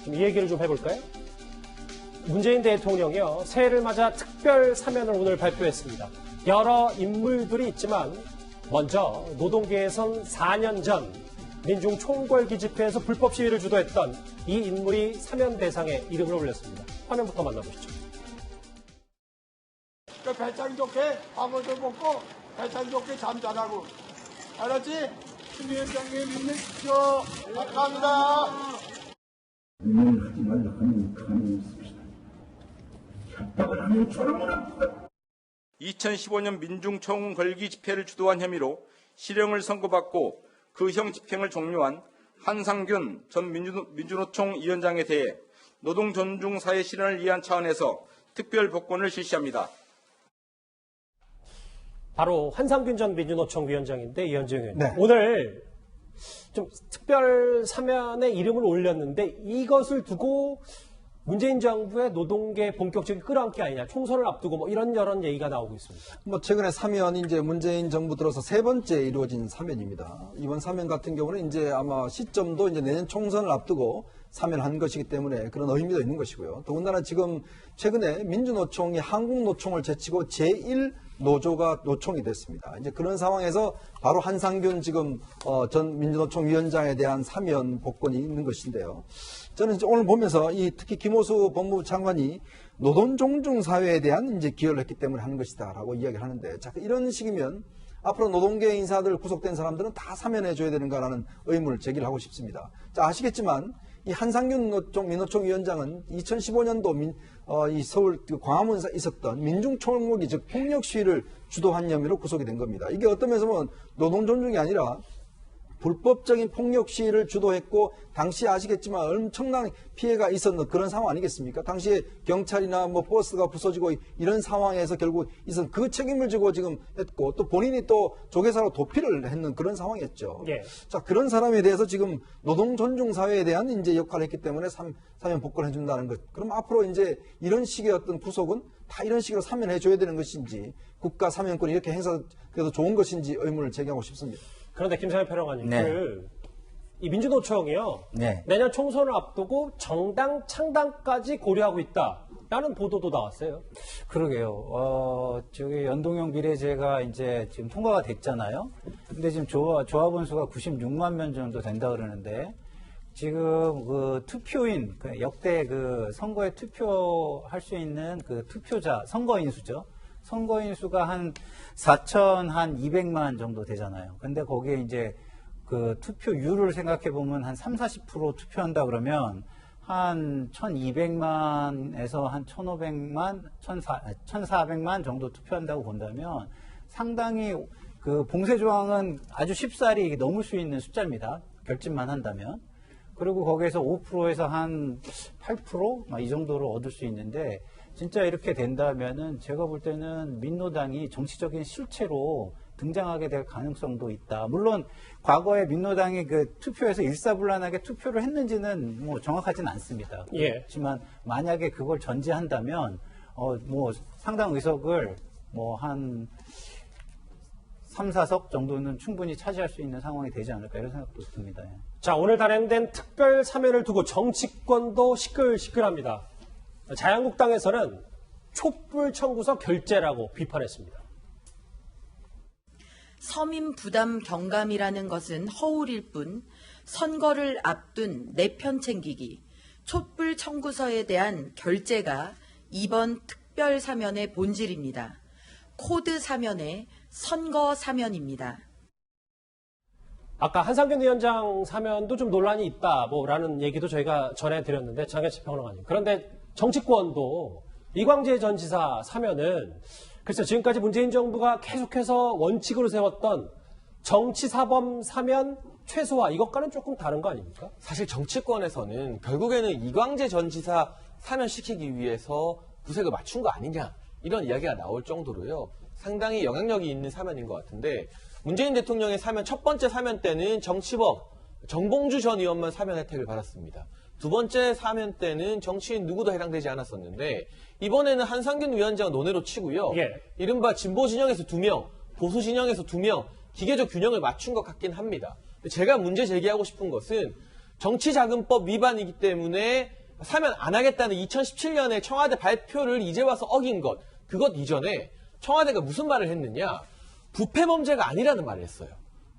이 얘기를 좀 해볼까요? 문재인 대통령이요, 새해를 맞아 특별 사면을 오늘 발표했습니다. 여러 인물들이 있지만 먼저 노동계에선 4년 전 민중 총궐기 집회에서 불법 시위를 주도했던 이 인물이 사면 대상에 이름을 올렸습니다. 화면부터 만나보시죠. 배짱 좋게 밥을 먹고 배짱 좋게 잠자라고. 알았지? 위원장님 힘내십시오. 감사합니다. 하지 말라 하는 감이 있습니다. 협박을 하는 졸음을 2015년 민중총궐 걸기 집회를 주도한 혐의로 실형을 선고받고 그 형 집행을 종료한 한상균 전 민주노총 위원장에 대해 노동 존중 사회 실현을 위한 차원에서 특별 복권을 실시합니다. 바로 한상균 전 민주노총 위원장인데, 이현정 의원님. 네. 오늘 좀 특별 사면에 이름을 올렸는데 이것을 두고 문재인 정부의 노동계 본격적인 끌어안기 아니냐, 총선을 앞두고 뭐 이런저런 얘기가 나오고 있습니다. 최근에 사면이 이제 문재인 정부 들어서 세 번째 이루어진 사면입니다. 이번 사면 같은 경우는 이제 아마 시점도 이제 내년 총선을 앞두고 사면한 것이기 때문에 그런 의미도 있는 것이고요. 더군다나 지금 최근에 민주노총이 한국노총을 제치고 제1노조가 노총이 됐습니다. 이제 그런 상황에서 바로 한상균 지금 전 민주노총 위원장에 대한 사면 복권이 있는 것인데요. 저는 이제 오늘 보면서 특히 김호수 법무부 장관이 노동 존중 사회에 대한 이제 기여를 했기 때문에 하는 것이다라고 이야기를 하는데, 자, 이런 식이면 앞으로 노동계 인사들 구속된 사람들은 다 사면해 줘야 되는가라는 의문을 제기를 하고 싶습니다. 자, 아시겠지만 이 한상균 민노총 위원장은 2015년도 이 서울 광화문에서 있었던 민중총궐기, 즉 폭력 시위를 주도한 혐의로 구속이 된 겁니다. 이게 어떤 면에서 보면 노동 존중이 아니라 불법적인 폭력 시위를 주도했고, 당시 아시겠지만 엄청난 피해가 있었는 그런 상황 아니겠습니까? 당시에 경찰이나 뭐 버스가 부서지고 이런 상황에서 결국 있었던 그 책임을 지고 지금 했고, 또 본인이 또 조계사로 도피를 했는 그런 상황이었죠. 예. 자, 그런 사람에 대해서 지금 노동 존중 사회에 대한 이제 역할을 했기 때문에 사면 복권해 준다는 것. 그럼 앞으로 이제 이런 식의 어떤 구속은 다 이런 식으로 사면해 줘야 되는 것인지, 국가 사면권이 이렇게 행사돼도 좋은 것인지 의문을 제기하고 싶습니다. 그런데 김상현 평론가님, 네. 이 민주노총이요, 네. 내년 총선을 앞두고 정당 창당까지 고려하고 있다라는 보도도 나왔어요. 그러게요. 저기 연동형 비례제가 이제 지금 통과가 됐잖아요. 근데 지금 조합원 수가 96만 명 정도 된다 그러는데, 지금 그 투표인, 역대 그 선거에 투표할 수 있는 그 투표자, 선거인 수죠. 선거인 수가 한 4,200만 정도 되잖아요. 근데 거기에 이제 그 투표율을 생각해 보면 한 30-40% 투표한다 그러면 한 1,200만에서 한 1,500만, 1,400만 정도 투표한다고 본다면 상당히 그 봉쇄 조항은 아주 쉽사리 넘을 수 있는 숫자입니다. 결집만 한다면. 그리고 거기에서 5%에서 한 8% 이 정도로 얻을 수 있는데, 진짜 이렇게 된다면은 제가 볼 때는 민노당이 정치적인 실체로 등장하게 될 가능성도 있다. 물론 과거에 민노당이 그 투표에서 일사불란하게 투표를 했는지는 뭐 정확하진 않습니다. 예. 그렇지만 만약에 그걸 전제한다면 뭐 상당 의석을 뭐 한 3-4석 정도는 충분히 차지할 수 있는 상황이 되지 않을까, 이런 생각도 듭니다. 자, 오늘 단행된 특별 사면을 두고 정치권도 시끌시끌합니다. 자유한국당에서는 촛불 청구서 결재라고 비판했습니다. 서민 부담 경감이라는 것은 허울일 뿐 선거를 앞둔 내 편 챙기기, 촛불 청구서에 대한 결재가 이번 특별 사면의 본질입니다. 코드 사면의 선거 사면입니다. 아까 한상균 위원장 사면도 좀 논란이 있다, 라는 얘기도 저희가 전해드렸는데, 장혜치 평론가님. 그런데 정치권도 이광재 전 지사 사면은 글쎄 지금까지 문재인 정부가 계속해서 원칙으로 세웠던 정치사범 사면 최소화, 이것과는 조금 다른 거 아닙니까? 사실 정치권에서는 결국에는 이광재 전 지사 사면시키기 위해서 구색을 맞춘 거 아니냐, 이런 이야기가 나올 정도로요, 상당히 영향력이 있는 사면인 것 같은데, 문재인 대통령의 사면, 첫 번째 사면 때는 정치범 정봉주 전 의원만 사면 혜택을 받았습니다. 두 번째 사면 때는 정치인 누구도 해당되지 않았었는데, 이번에는 한상균 위원장 논외로 치고요, 예. 이른바 진보 진영에서 2명, 보수 진영에서 2명, 기계적 균형을 맞춘 것 같긴 합니다. 제가 문제 제기하고 싶은 것은 정치자금법 위반이기 때문에 사면 안 하겠다는 2017년에 청와대 발표를 이제 와서 어긴 것, 그것 이전에 청와대가 무슨 말을 했느냐? 부패범죄가 아니라는 말을 했어요.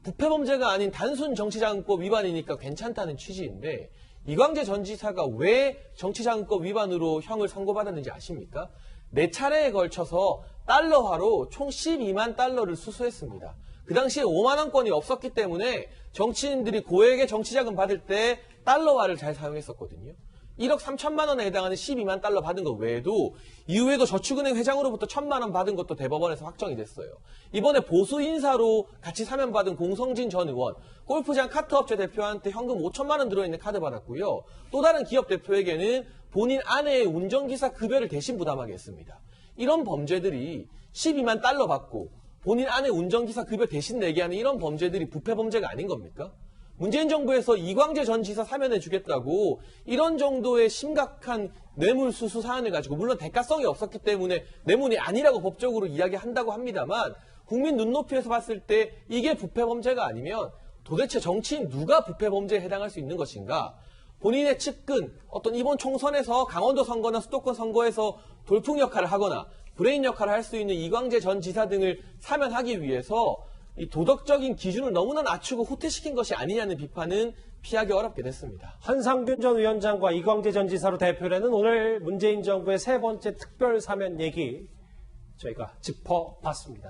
부패범죄가 아닌 단순 정치자금법 위반이니까 괜찮다는 취지인데 이광재 전 지사가 왜 정치자금법 위반으로 형을 선고받았는지 아십니까? 4차례에 걸쳐서 달러화로 총 12만 달러를 수수했습니다. 그 당시에 5만 원권이 없었기 때문에 정치인들이 고액의 정치자금 받을 때 달러화를 잘 사용했었거든요. 1억 3천만 원에 해당하는 12만 달러 받은 것 외에도 이후에도 저축은행 회장으로부터 1,000만 원 받은 것도 대법원에서 확정이 됐어요. 이번에 보수 인사로 같이 사면받은 공성진 전 의원, 골프장 카트업체 대표한테 현금 5천만 원 들어있는 카드 받았고요. 또 다른 기업 대표에게는 본인 아내의 운전기사 급여를 대신 부담하게 했습니다. 이런 범죄들이 12만 달러 받고 본인 아내 운전기사 급여 대신 내게 하는 이런 범죄들이 부패범죄가 아닌 겁니까? 문재인 정부에서 이광재 전 지사 사면해 주겠다고 이런 정도의 심각한 뇌물수수 사안을 가지고 물론 대가성이 없었기 때문에 뇌물이 아니라고 법적으로 이야기한다고 합니다만 국민 눈높이에서 봤을 때 이게 부패범죄가 아니면 도대체 정치인 누가 부패범죄에 해당할 수 있는 것인가? 본인의 측근 어떤 이번 총선에서 강원도 선거나 수도권 선거에서 돌풍 역할을 하거나 브레인 역할을 할 수 있는 이광재 전 지사 등을 사면하기 위해서 이 도덕적인 기준을 너무나 낮추고 후퇴시킨 것이 아니냐는 비판은 피하기 어렵게 됐습니다. 한상균 전 위원장과 이광재 전 지사로 대표되는 오늘 문재인 정부의 세 번째 특별 사면 얘기 저희가 짚어봤습니다.